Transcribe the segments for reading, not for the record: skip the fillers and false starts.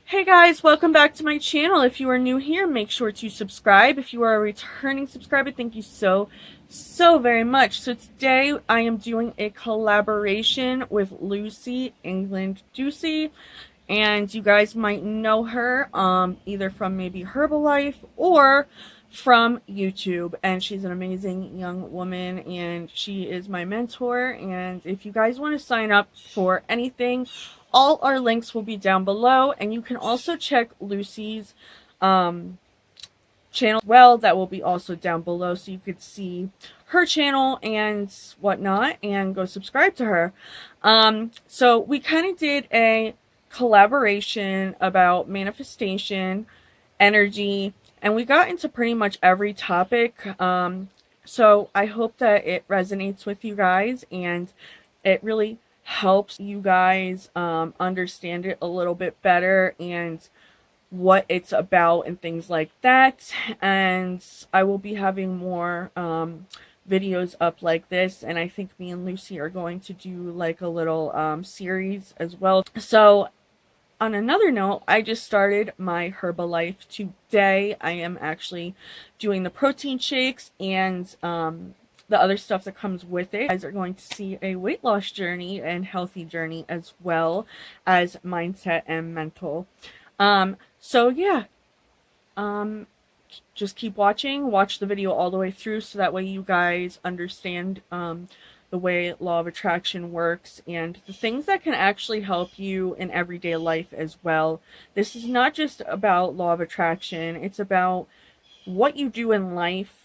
Hey guys, welcome back to my channel. If you are new here, make sure to subscribe. If you are a returning subscriber, thank you so very much. So today I am doing a collaboration with Lucie, England Juicy, and you guys might know her either from maybe Herbalife or from YouTube. And she's an amazing young woman and she is my mentor. And if you guys want to sign up for anything, all our links will be down below, and you can also check Lucie's um, channel as well. That will be also down below, so you could see her channel and whatnot, and go subscribe to her. So we kind of did a collaboration about manifestation, energy, and we got into pretty much every topic. So I hope that it resonates with you guys and it really helps you guys understand it a little bit better and what it's about and things like that. And I will be having more videos up like this, and I think me and Lucie are going to do like a little series as well. So on another note, I just started my Herbalife today. I am actually doing the protein shakes and the other stuff that comes with it. You guys are going to see a weight loss journey and healthy journey as well as mindset and mental. So yeah, um, just keep watching. Watch the video all the way through so that way you guys understand the way law of attraction works and the things that can actually help you in everyday life as well. This is not just about law of attraction, it's about what you do in life,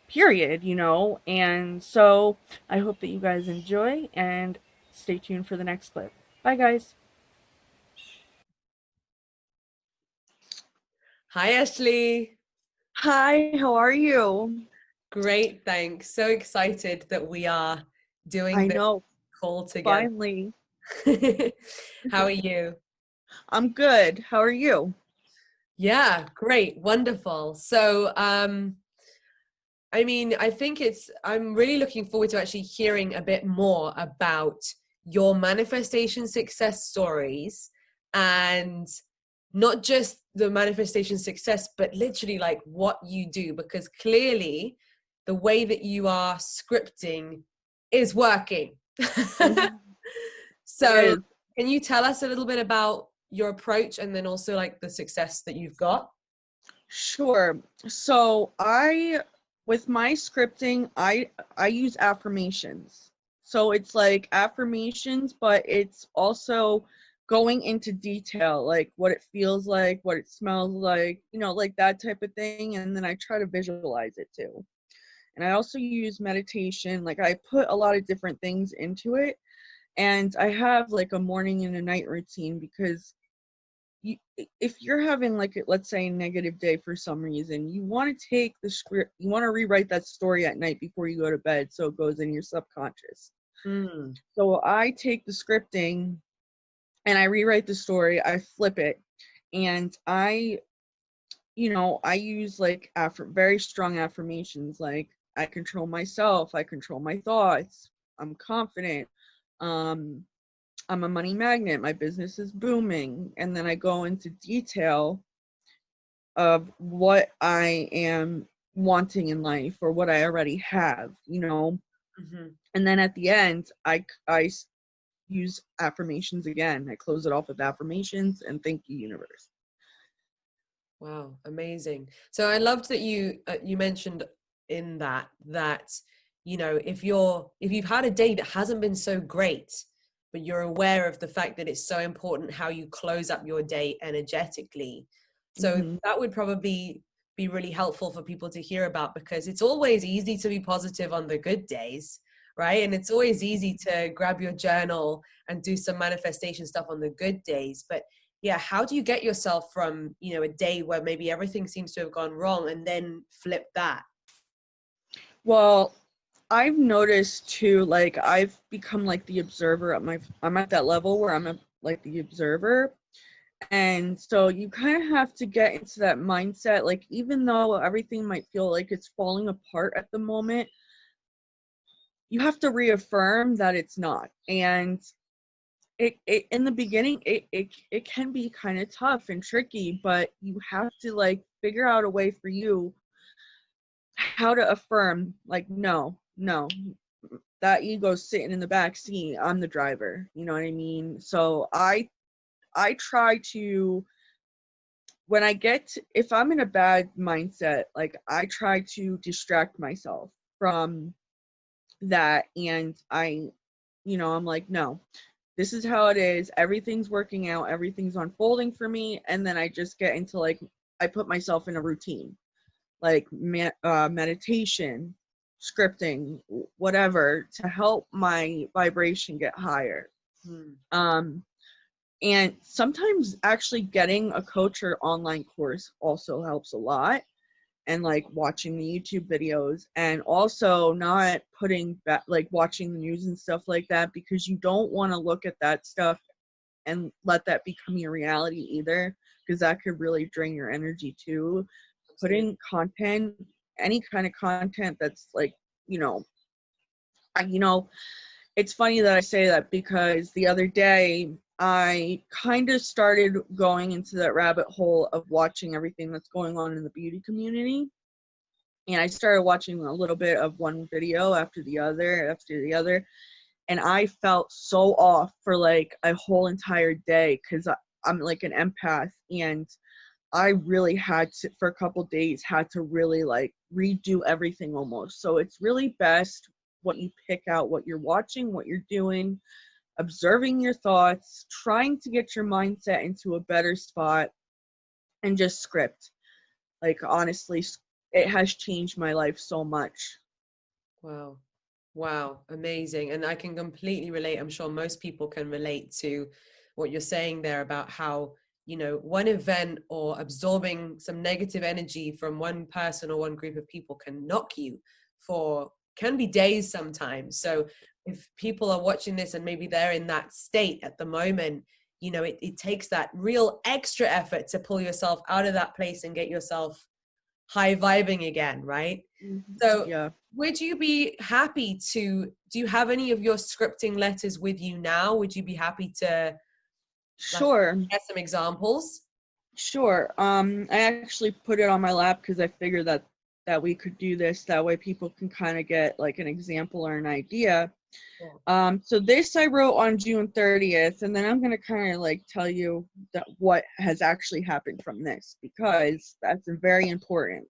period, you know? And so I hope that you guys enjoy and stay tuned for the next clip. Bye, guys. Hi, Ashley. Hi, how are you? Great, thanks. So excited that we are doing I this know, call together. finally. How are you? I'm good. How are you? Yeah, great, wonderful. So, I think I'm really looking forward to actually hearing a bit more about your manifestation success stories and not just the manifestation success, but literally like what you do, because clearly the way that you are scripting is working. Mhm. It So, is. can you tell us a little bit about your approach and then also like the success that you've got? Sure. So with my scripting, I use affirmations. So it's like affirmations, but it's also going into detail, like what it feels like, what it smells like, like that type of thing. And then I try to visualize it too. And I also use meditation. Like I put a lot of different things into it. And I have like a morning and a night routine because you, if you're having like let's say a negative day for some reason, you want to take the script, you want to rewrite that story at night before you go to bed so it goes in your subconscious. Mm, So I take the scripting and I rewrite the story, I flip it, and I use like very strong affirmations like I control myself, I control my thoughts, I'm confident, um I'm a money magnet, my business is booming, and then I go into detail of what I am wanting in life or what I already have. mhm. And then at the end, I use affirmations again. I close it off with affirmations and thank you, universe. Wow, amazing. So I loved that you mentioned in that if you've had a day that hasn't been so great, but you're aware of the fact that it's so important how you close up your day energetically. So Hmm. that would probably be really helpful for people to hear about, because it's always easy to be positive on the good days, right? And it's always easy to grab your journal and do some manifestation stuff on the good days, but yeah, how do you get yourself from a day where maybe everything seems to have gone wrong and then flip that? Well, I've noticed too, like I've become like the observer I'm at that level where like the observer. And so you kind of have to get into that mindset. Like, even though everything might feel like it's falling apart at the moment, you have to reaffirm that it's not. And it in the beginning it can be kind of tough and tricky, but you have to like figure out a way for you how to affirm, like, no, that ego's sitting in the back seat, I'm the driver, you know what I mean? So I try to, when if I'm in a bad mindset, like I try to distract myself from that, and I'm like, no, this is how it is, everything's working out, everything's unfolding for me, and then I just get into like, I put myself in a routine, like meditation, scripting, whatever, to help my vibration get higher. um and sometimes actually getting a coach or online course also helps a lot, and like watching the YouTube videos, and also not putting like watching the news and stuff like that, because you don't want to look at that stuff and let that become your reality either, because that could really drain your energy too. Putting content, any kind of content that's like, you know, it's funny that I say that, because the other day I kind of started going into that rabbit hole of watching everything that's going on in the beauty community. And I started watching a little bit of one video after the other. And I felt so off for like a whole entire day, because I'm like an empath, and I really had to, for a couple days, had to really like redo everything almost. So it's really best what you pick out, what you're watching, what you're doing, observing your thoughts, trying to get your mindset into a better spot, and just script. Like, honestly, it has changed my life so much. Wow. Wow. Amazing. And I can completely relate. I'm sure most people can relate to what you're saying there about how, one event or absorbing some negative energy from one person or one group of people can knock you for, can be days sometimes. So if people are watching this and maybe they're in that state at the moment, it takes that real extra effort to pull yourself out of that place and get yourself high vibing again, right? So Yeah. would you be happy to, do you have any of your scripting letters with you now? Would you be happy to like Sure. get some examples? Sure. I actually put it on my lap because I figured that we could do this. That way people can kind of get like an example or an idea. Cool. So this I wrote on June 30th, and then I'm going to kind of like tell you that what has actually happened from this, because that's very important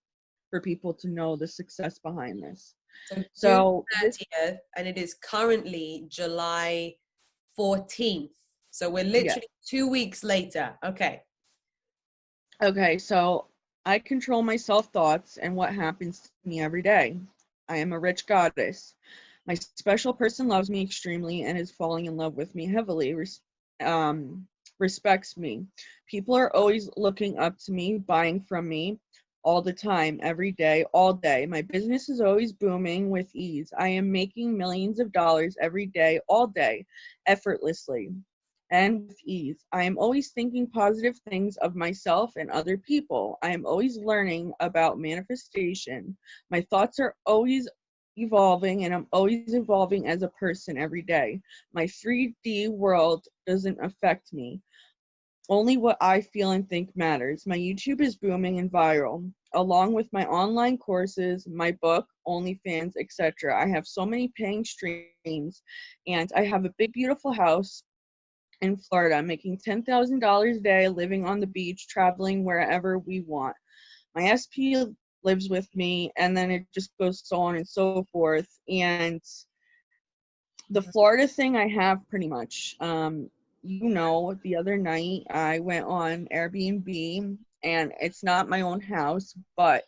for people to know the success behind this. So June So this, 30th, and it is currently July 14th. So we're yeah. literally 2 weeks later. Okay. Okay, so I control my self-thoughts and what happens to me every day. I am a rich goddess. My special person loves me extremely and is falling in love with me heavily, respects me. People are always looking up to me, buying from me all the time, every day, all day. My business is always booming with ease. I am making millions of dollars every day, all day, effortlessly and with ease. I am always thinking positive things of myself and other people. I am always learning about manifestation. My thoughts are always evolving, and I'm always evolving as a person every day. My 3D world doesn't affect me. Only what I feel and think matters. My YouTube is booming and viral, along with my online courses, my book, OnlyFans, etc. I have so many paying streams, and I have a big, beautiful house in Florida, making $10,000 a day, living on the beach, traveling wherever we want. My SP lives with me, and then it just goes so on and so forth. And the Florida thing I have pretty much. The other night I went on Airbnb, and it's not my own house, but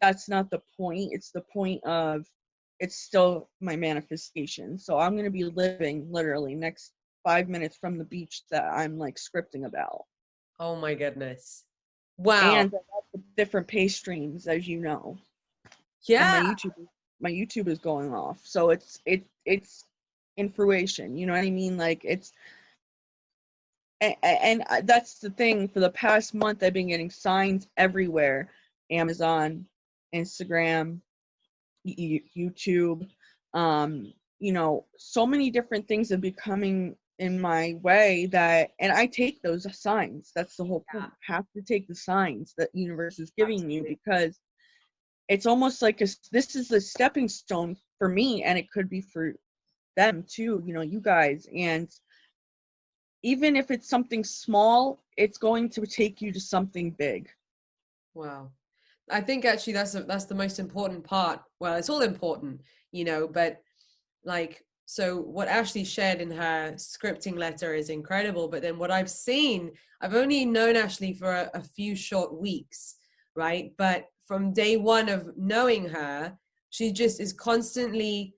that's not the point. It's the point of, it's still my manifestation. So I'm going to be living literally next 5 minutes from the beach that I'm like scripting about. Oh my goodness. Wow. And I got different pay streams, as you know. And Yeah. my YouTube is going off. So it's in fruition. You know what I mean? Like and that's the thing. For the past month, I've been getting signs everywhere: Amazon, Instagram, YouTube. So many different things have been coming in my way that, and I take those signs. That's the whole point. Yeah, You have to take the signs that universe is giving you, absolutely. because it's almost like this is a stepping stone for me, and it could be for them too, you guys. And even if it's something small, it's going to take you to something big. Wow. I think actually that's the most important part. Well, it's all important, but like, so what Ashley shared in her scripting letter is incredible. But then what I've seen, I've only known Ashley for a few short weeks, right? But from day one of knowing her, she just is constantly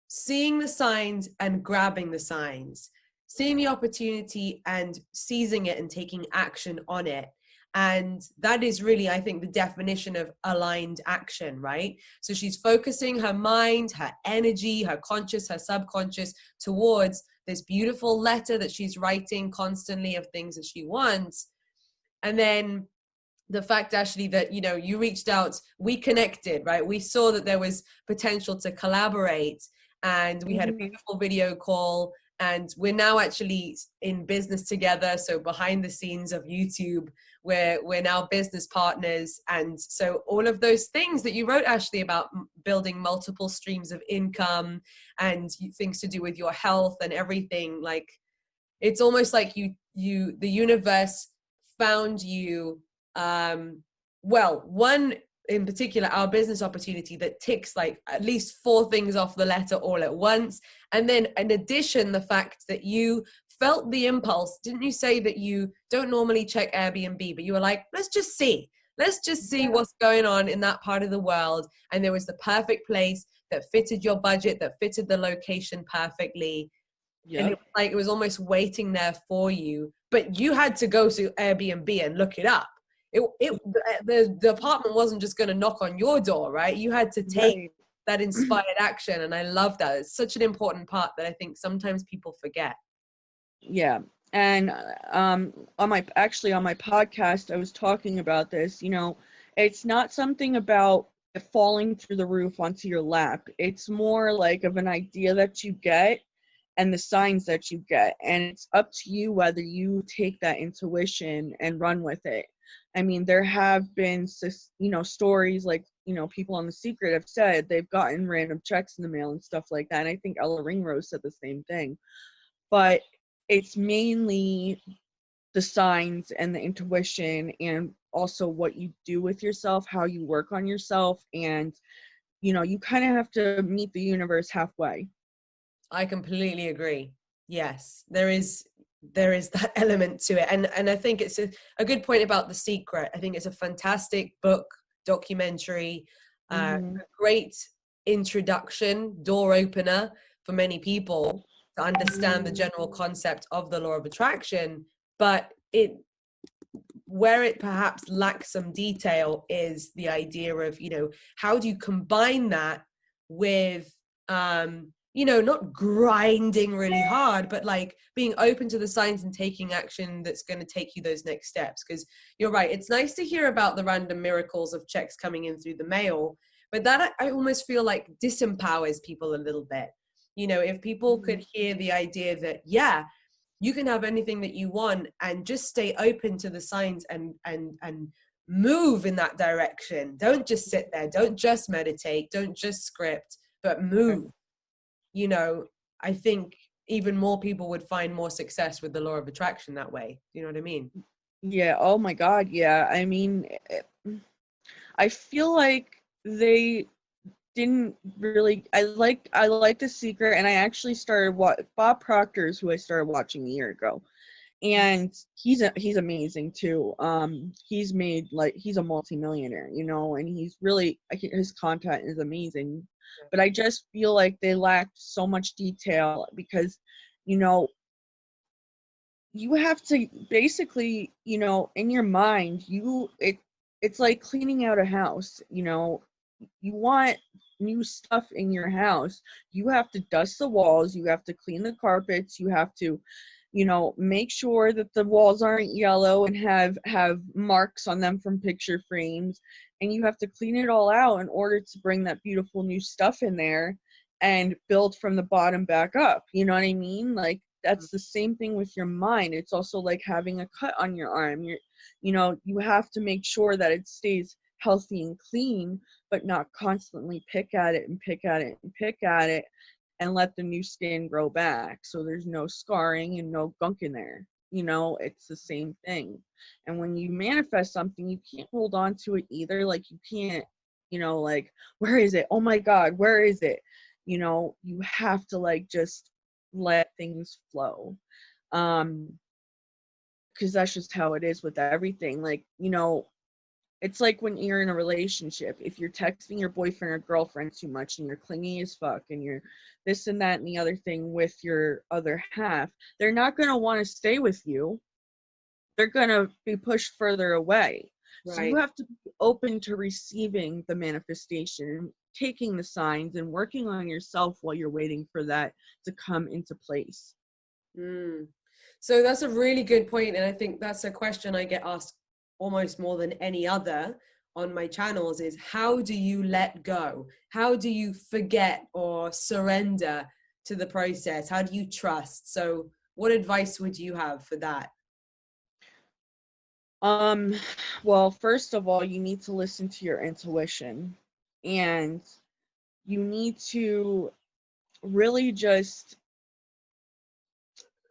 seeing the signs and grabbing the signs, seeing the opportunity and seizing it and taking action on it. And that is really, I think, the definition of aligned action, right? So she's focusing her mind, her energy, her conscious, her subconscious towards this beautiful letter that she's writing constantly of things that she wants. And then the fact, actually, that you reached out, we connected, right? We saw that there was potential to collaborate, and we had a Mhm. beautiful video call, and we're now actually in business together. So behind the scenes of YouTube, we're now business partners. And so all of those things that you wrote, Ashley, about building multiple streams of income and things to do with your health and everything, like, it's almost like the universe found you, well, one in particular, our business opportunity that ticks like at least 4 things off the letter all at once. And then in addition, the fact that you felt the impulse. Didn't you say that you don't normally check Airbnb, but you were like, let's just see Yeah. what's going on in that part of the world? And there was the perfect place that fitted your budget, that fitted the location perfectly. And it Yep. was like it was almost waiting there for you, but you had to go to Airbnb and look it up. The apartment wasn't just going to knock on your door, right? You had to take Right. that inspired action. And I love that. It's such an important part that I think sometimes people forget. Yeah. And on my podcast, I was talking about this. It's not something about falling through the roof onto your lap. It's more like of an idea that you get and the signs that you get, and it's up to you whether you take that intuition and run with it. I mean, there have been stories like, people on The Secret have said they've gotten random checks in the mail and stuff like that, and I think Ella Ringrose said the same thing. But it's mainly the signs and the intuition, and also what you do with yourself, how you work on yourself, and you kind of have to meet the universe halfway. I completely agree. Yes, there is that element to it. And I think it's a good point about The Secret. I think it's a fantastic book, documentary, Hmm. great introduction, door opener for many people to understand the general concept of the law of attraction. But where it perhaps lacks some detail is the idea of, how do you combine that with, not grinding really hard, but like being open to the signs and taking action that's going to take you those next steps. Because you're right, it's nice to hear about the random miracles of checks coming in through the mail, but that I almost feel like disempowers people a little bit. If people could hear the idea that, yeah, you can have anything that you want, and just stay open to the signs and move in that direction. Don't just sit there, don't just meditate, don't just script, but move. you know I think even more people would find more success with the law of attraction that way. You know what I mean? Yeah. Oh my God. Yeah. I mean, I feel like they didn't really. I like The Secret, and I actually started what Bob Proctor's who I started watching a year ago, and he's amazing too. He's a multimillionaire, and he's really, his content is amazing, but I just feel like they lacked so much detail because, you know you have to basically, in your mind, it's like cleaning out a house. You want new stuff in your house. You have to dust the walls, you have to clean the carpets, you have to, make sure that the walls aren't yellow and have marks on them from picture frames, and you have to clean it all out in order to bring that beautiful new stuff in there and build from the bottom back up. You know what I mean? Like, that's the same thing with your mind. It's also like having a cut on your arm. You have to make sure that it stays healthy and clean, but not constantly pick at it and pick at it and pick at it and let the new skin grow back. So there's no scarring and no gunk in there. It's the same thing. And when you manifest something, you can't hold on to it either. Like you can't, like, where is it? Oh my God, where is it? You have to like just let things flow. Because that's just how it is with everything. Like, it's like when you're in a relationship, if you're texting your boyfriend or girlfriend too much and you're clingy as fuck and you're this and that and the other thing with your other half, they're not going to want to stay with you. They're going to be pushed further away. So you Right. have to be open to receiving the manifestation, taking the signs and working on yourself while you're waiting for that to come into place. Mm. So that's a really good point, and I think that's a question I get asked almost more than any other on my channels is how do you let go? How do you forget or surrender to the process? How do you trust? So what advice would you have for that? Well, first of all, you need to listen to your intuition, and you need to really just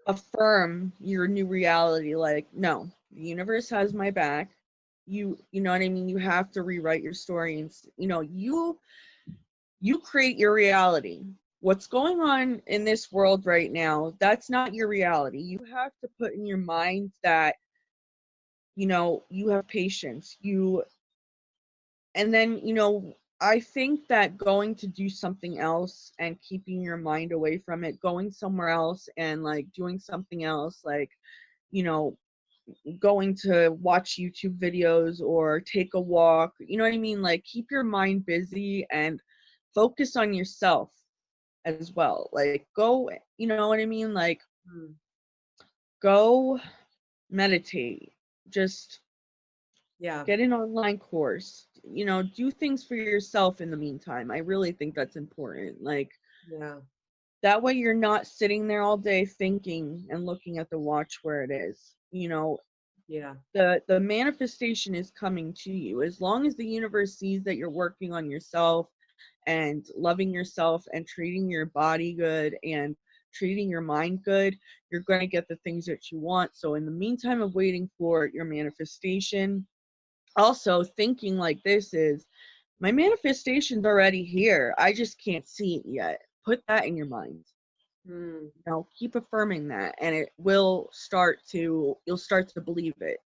affirm your new reality. Like, no, the universe has my back. You know what I mean? You have to rewrite your story, and you create your reality. What's going on in this world right now, that's not your reality. You have to put in your mind that you have patience. And then, I think that going to do something else and keeping your mind away from it, going somewhere else and like doing something else, like, you know, going to watch YouTube videos or take a walk, you know what I mean? Like, keep your mind busy and focus on yourself as well. Like, go, you know what I mean? Like, Mm. go meditate. Just Yeah, get an online course, do things for yourself in the meantime. I really think that's important. Like, yeah, that way you're not sitting there all day thinking and looking at the watch where it is. yeah. The manifestation is coming to you. As long as the universe sees that you're working on yourself and loving yourself and treating your body good and treating your mind good, you're going to get the things that you want. So in the meantime of waiting for your manifestation, also thinking like this is, my manifestation's already here. I just can't see it yet. Put that in your mind. Mm. Keep affirming that, and you'll start to believe it.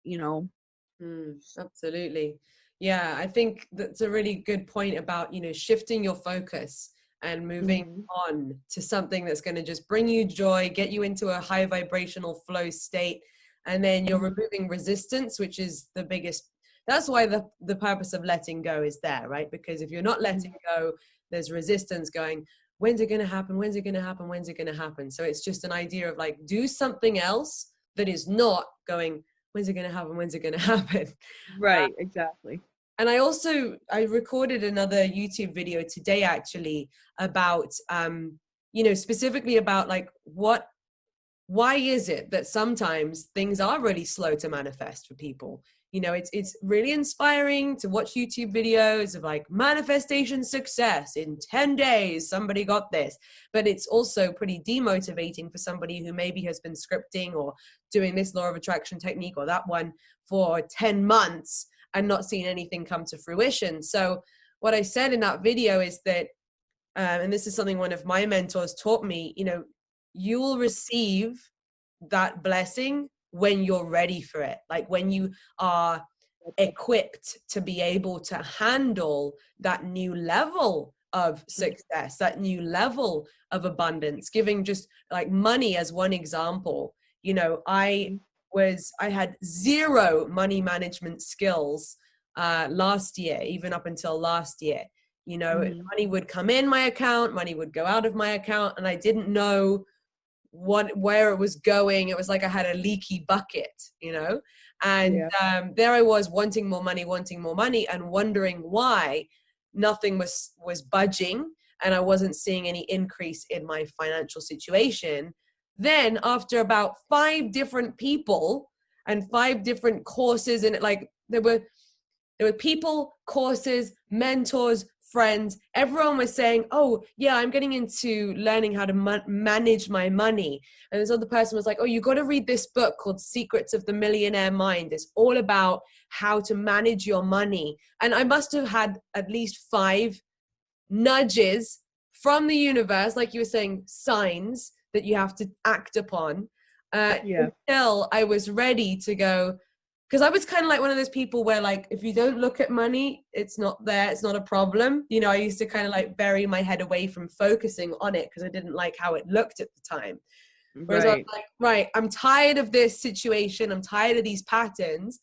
Absolutely. Yeah, I think that's a really good point about, shifting your focus and moving Mm-hmm. on to something that's going to just bring you joy, get you into a high vibrational flow state. And then you're Mm-hmm. removing resistance, which is the biggest. That's why the purpose of letting go is there, right? Because if you're not letting go, there's resistance going, when's it going to happen? When's it going to happen? When's it going to happen? So it's just an idea of like, do something else that is not going, when's it going to happen? When's it going to happen? Right, exactly. And I recorded another YouTube video today actually about, specifically about like why is it that sometimes things are really slow to manifest for people? It's really inspiring to watch YouTube videos of like manifestation success in 10 days, somebody got this. But it's also pretty demotivating for somebody who maybe has been scripting or doing this law of attraction technique or that one for 10 months and not seeing anything come to fruition. So what I said in that video is that, and this is something one of my mentors taught me, you will receive that blessing when you're ready for it. Like when you are equipped to be able to handle that new level of success, that new level of abundance. Giving just like money as one example, I had zero money management skills last year, even up until last year. Mm-hmm. Money would come in my account, money would go out of my account, and I didn't know where it was going. It was like I had a leaky bucket. And Yeah. there I was wanting more money and wondering why nothing was budging and I wasn't seeing any increase in my financial situation. Then after about 5 different people and 5 different courses, and like there were people, courses, mentors, friends. Everyone was saying, oh, yeah, I'm getting into learning how to manage my money. And this other person was like, oh, you got to read this book called Secrets of the Millionaire Mind. It's all about how to manage your money. And I must have had at least 5 nudges from the universe, like you were saying, signs that you have to act upon, Yeah. until I was ready to go. Because I was kind of like one of those people where, like, if you don't look at money, it's not there, it's not a problem. You know, I used to kind of like bury my head away from focusing on it because I didn't like how it looked at the time. Whereas I was Right. like, right, I'm tired of this situation, I'm tired of these patterns.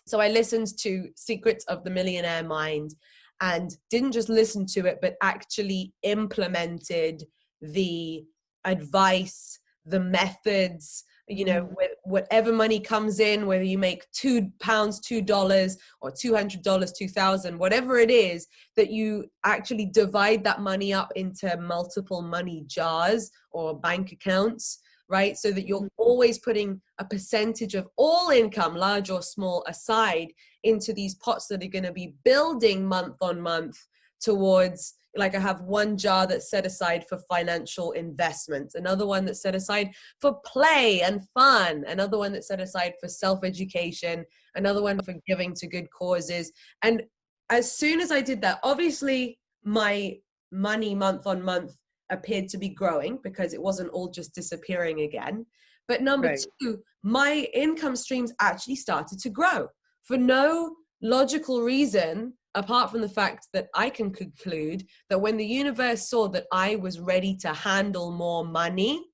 So I listened to Secrets of the Millionaire Mind and didn't just listen to it, but actually implemented the advice, the methods, you know, whatever money comes in, whether you make £2, $2, or $200, 2,000, whatever it is, that you actually divide that money up into multiple money jars or bank accounts, right? So that you're always putting a percentage of all income, large or small, aside into these pots that are going to be building month on month towards, like, I have one jar that's set aside for financial investment, another one that's set aside for play and fun, another one that's set aside for self-education, another one for giving to good causes. And as soon as I did that, obviously my money month on month appeared to be growing because it wasn't all just disappearing again. But number Right. two, my income streams actually started to grow for no logical reason apart from the fact that I can conclude that when the universe saw that I was ready to handle more money,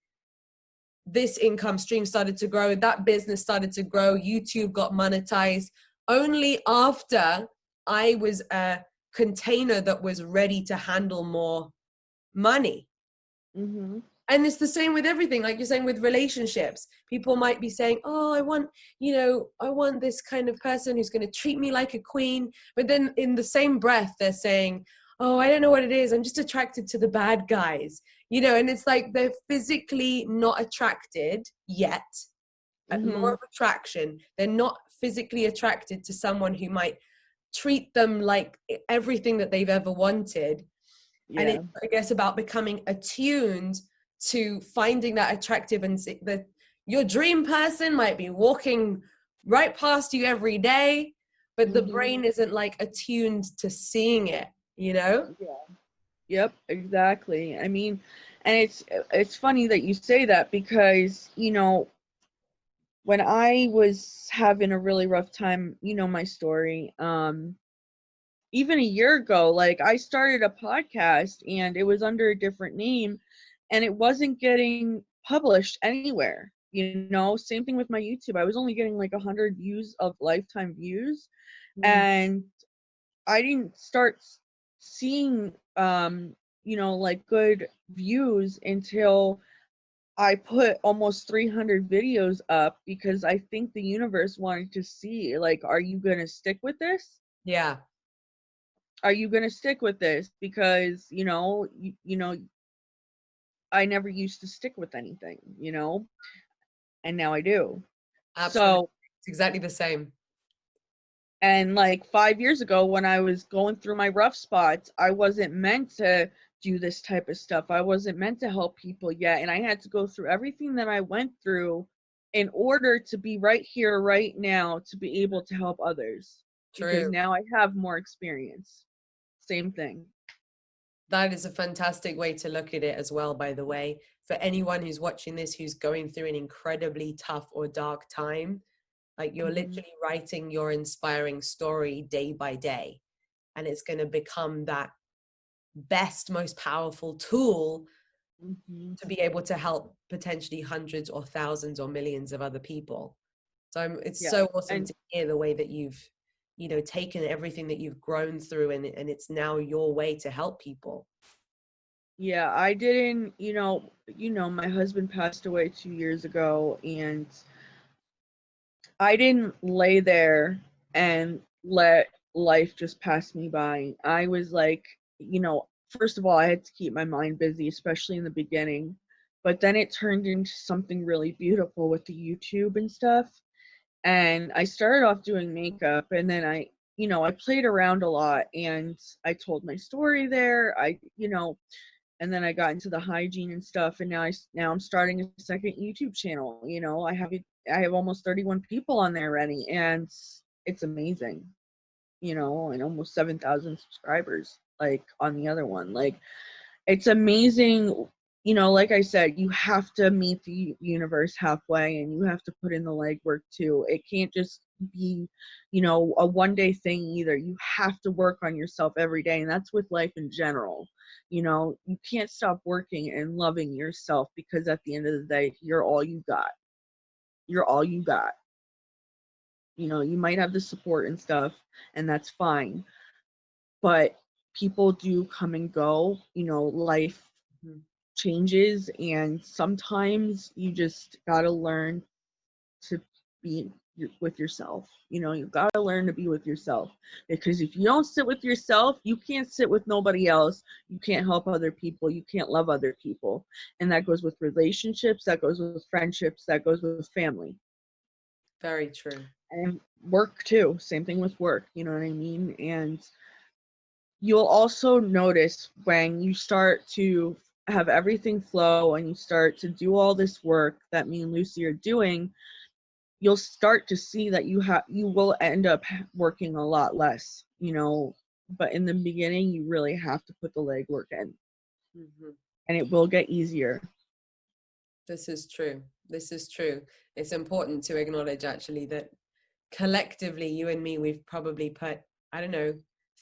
this income stream started to grow, that business started to grow, YouTube got monetized only after I was a container that was ready to handle more money. Mm-hmm. And it's the same with everything, like you're saying with relationships. People might be saying, oh, I want this kind of person who's going to treat me like a queen. But then in the same breath, they're saying, oh, I don't know what it is, I'm just attracted to the bad guys, you know. And it's like they're physically not attracted yet, at law Mm-hmm. of attraction. They're not physically attracted to someone who might treat them like everything that they've ever wanted. And Yeah. it's, I guess, about becoming attuned to finding that attractive, and that your dream person might be walking right past you every day, but the Mm-hmm. brain isn't like attuned to seeing it, you know? Yeah. Yep, exactly. I mean, and it's funny that you say that because, when I was having a really rough time, my story, even a year ago, like I started a podcast and it was under a different name and it wasn't getting published anywhere. Same thing with my YouTube. I was only getting like 100 views of lifetime views, Mm. and I didn't start seeing like good views until I put almost 300 videos up because I think the universe wanted to see, like, are you going to stick with this? Yeah, Are you going to stick with this? Because, I never used to stick with anything, and now I do. absolutely. So, It's exactly the same. and like 5 years ago, when I was going through my rough spots, I wasn't meant to do this type of stuff. I wasn't meant to help people yet. And I had to go through everything that I went through in order to be right here, right now, to be able to help others. Because True. now I have more experience. Same thing. That is a fantastic way to look at it as well, by the way. For anyone who's watching this who's going through an incredibly tough or dark time, like, you're Mm-hmm. literally writing your inspiring story day by day. And it's going to become that best, most powerful tool Mm-hmm. to be able to help potentially hundreds or thousands or millions of other people. So it's Yeah. so awesome And to hear the way that you've, taken everything that you've grown through, and it's now your way to help people. yeah, I didn't, my husband passed away 2 years ago, and I didn't lay there and let life just pass me by. I was like, first of all, I had to keep my mind busy, especially in the beginning. but then it turned into something really beautiful with the YouTube and stuff. And I started off doing makeup, and then I played around a lot, and I told my story there. And then I got into the hygiene and stuff, and now I'm starting a second YouTube channel. I have almost 31 people on there already, and it's amazing. And almost 7,000 subscribers, like, on the other one. Like, it's amazing. Like I said, you have to meet the universe halfway, and you have to put in the legwork too. It can't just be, a one day thing either. You have to work on yourself every day, and that's with life in general. You can't stop working and loving yourself, because at the end of the day, you're all you got. You're all you got. You might have the support and stuff, and that's fine. But people do come and go. Life changes, and sometimes you just gotta learn to be with yourself. You gotta learn to be with yourself, because if you don't sit with yourself, you can't sit with nobody else. You can't help other people. You can't love other people. And that goes with relationships, that goes with friendships, that goes with family. Very true. And work too. Same thing with work. You know what I mean? And you'll also notice when you start to have everything flow, and you start to do all this work that me and Lucie are doing, you'll start to see that you will end up working a lot less, but in the beginning you really have to put the legwork in, and it will get easier. This is true. This is true. It's important to acknowledge, actually, that collectively, you and me, we've probably put, I don't know,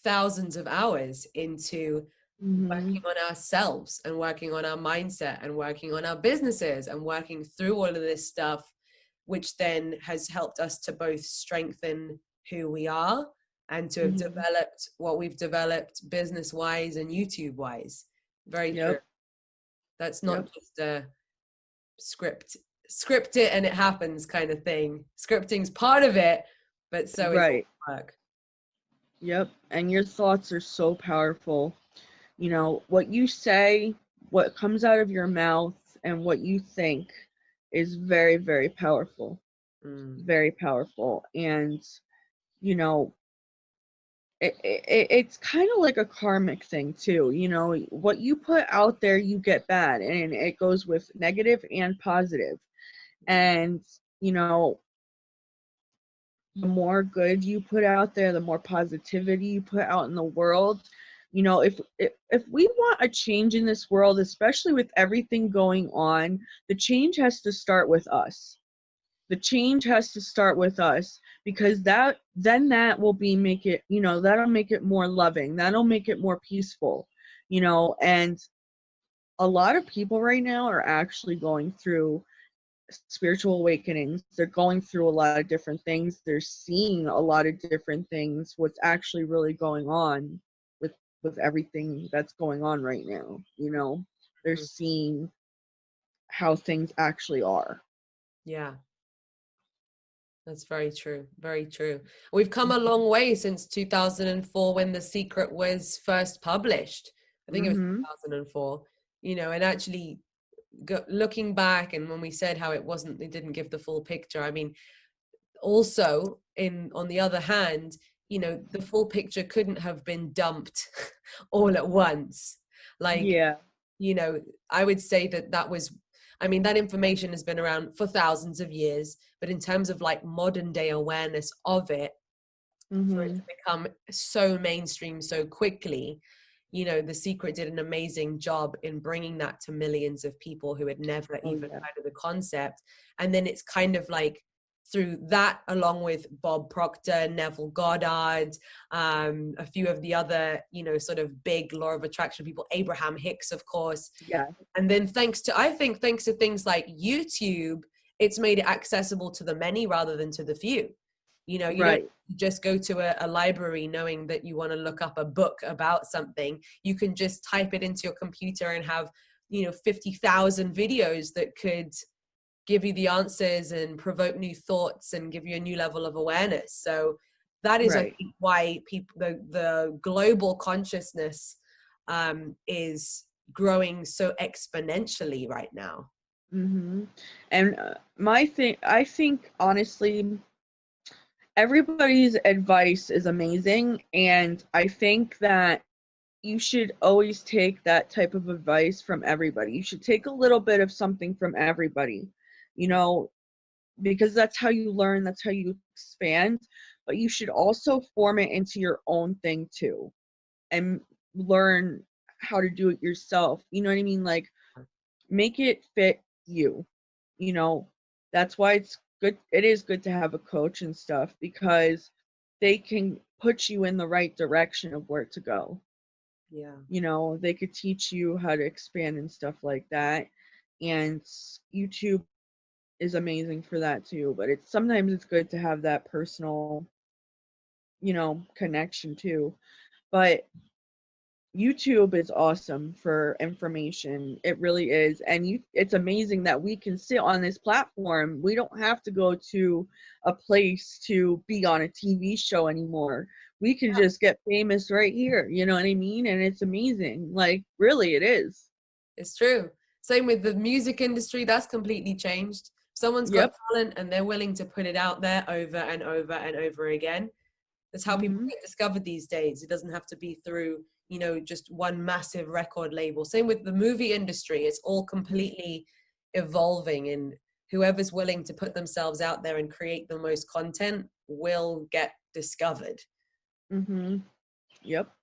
thousands of hours into working on ourselves, and working on our mindset, and working on our businesses, and working through all of this stuff, which then has helped us to both strengthen who we are, and to have developed what we've developed business wise and YouTube wise. Very true. That's not just a script it and it happens kind of thing. Scripting's part of it, but so is Right. work. Yep. And your thoughts are so powerful. What you say, what comes out of your mouth, and what you think is very, very powerful. Very powerful. And it's kind of like a karmic thing too. What you put out there, you get bad, and it goes with negative and positive. And the more good you put out there, the more positivity you put out in the world. If we want a change in this world, especially with everything going on, the change has to start with us. The change has to start with us, because that will make it, that'll make it more loving. That'll make it more peaceful, and a lot of people right now are actually going through spiritual awakenings. They're going through a lot of different things. They're seeing a lot of different things, what's actually really going on with everything that's going on right now. They're seeing how things actually are. Yeah. That's very true. Very true. We've come a long way since 2004, when The Secret was first published. I think it was 2004, and actually looking back, and when we said how it didn't give the full picture. I mean, also on the other hand, the full picture couldn't have been dumped all at once. Like, I would say that was, I mean, that information has been around for thousands of years, but in terms of like modern day awareness of it, for it to become so mainstream so quickly, The Secret did an amazing job in bringing that to millions of people who had never even heard of the concept. And then it's kind of like through that, along with Bob Proctor, Neville Goddard, a few of the other, sort of big law of attraction people, Abraham Hicks, of course. Yeah. And then thanks to things like YouTube, it's made it accessible to the many rather than to the few. You don't just go to a library knowing that you want to look up a book about something. You can just type it into your computer and have, 50,000 videos that could give you the answers and provoke new thoughts and give you a new level of awareness. So that is, I think, why people, the global consciousness is growing so exponentially right now. And I think honestly, everybody's advice is amazing, and I think that you should always take that type of advice from everybody. You should take a little bit of something from everybody, you know, because that's how you learn, that's how you expand, but you should also form it into your own thing too and learn how to do it yourself. You know what I mean? Like, make it fit you. You know, that's why it's good. It is good to have a coach and stuff because they can put you in the right direction of where to go. Yeah. You know, they could teach you how to expand and stuff like that. And YouTube is amazing for that too, but it's sometimes it's good to have that personal, connection too. But YouTube is awesome for information. It really is. And it's amazing that we can sit on this platform. We don't have to go to a place to be on a TV show anymore. We can just get famous right here. You know what I mean? And it's amazing. Like, really, it is. It's true. Same with the music industry, that's completely changed. Someone's got Yep. talent and they're willing to put it out there over and over and over again. That's how people Mhm. get discovered these days. It doesn't have to be through, just one massive record label. Same with the movie industry. It's all completely evolving, and whoever's willing to put themselves out there and create the most content will get discovered. Mhm. Yep.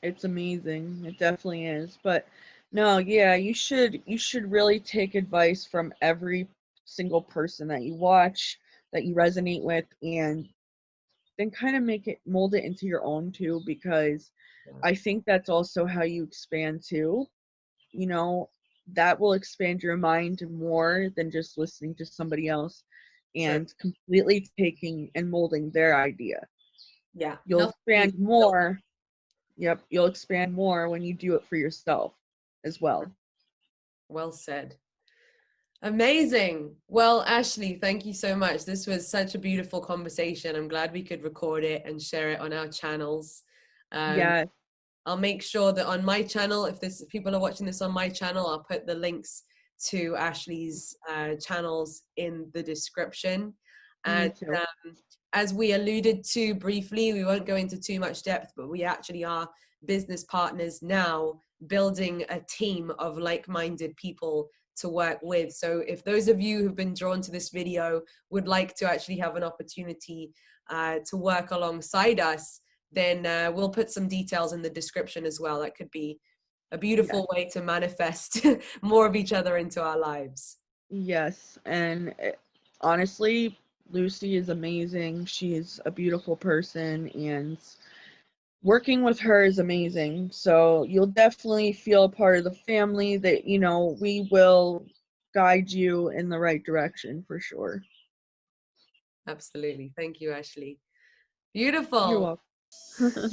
It's amazing. It definitely is. But no, yeah, you should really take advice from every single person that you watch, that you resonate with, and then kind of make it mold it into your own too, because Yeah. I think that's also how you expand too. You know, that will expand your mind more than just listening to somebody else True. and completely taking and molding their idea. Yeah. You'll Nothing beats expand more. Yep, you'll expand more when you do it for yourself as well. well said. Amazing. Well, Ashley, thank you so much. This was such a beautiful conversation. I'm glad we could record it and share it on our channels. Um, Yeah, I'll make sure that on my channel, if people are watching this on my channel, I'll put the links to Ashley's channels in the description. me And too. as we alluded to briefly, we won't go into too much depth, but we actually are business partners now, building a team of like-minded people to work with. So if those of you who've been drawn to this video would like to actually have an opportunity to work alongside us, then we'll put some details in the description as well. That could be a Yes. beautiful way to manifest more of each other into our lives. Yes. And honestly, Lucie is amazing. She is a beautiful person, and working with her is amazing. So you'll definitely feel a part of the family that, we will guide you in the right direction for sure. Absolutely. Thank you, Ashley. You're Beautiful. welcome.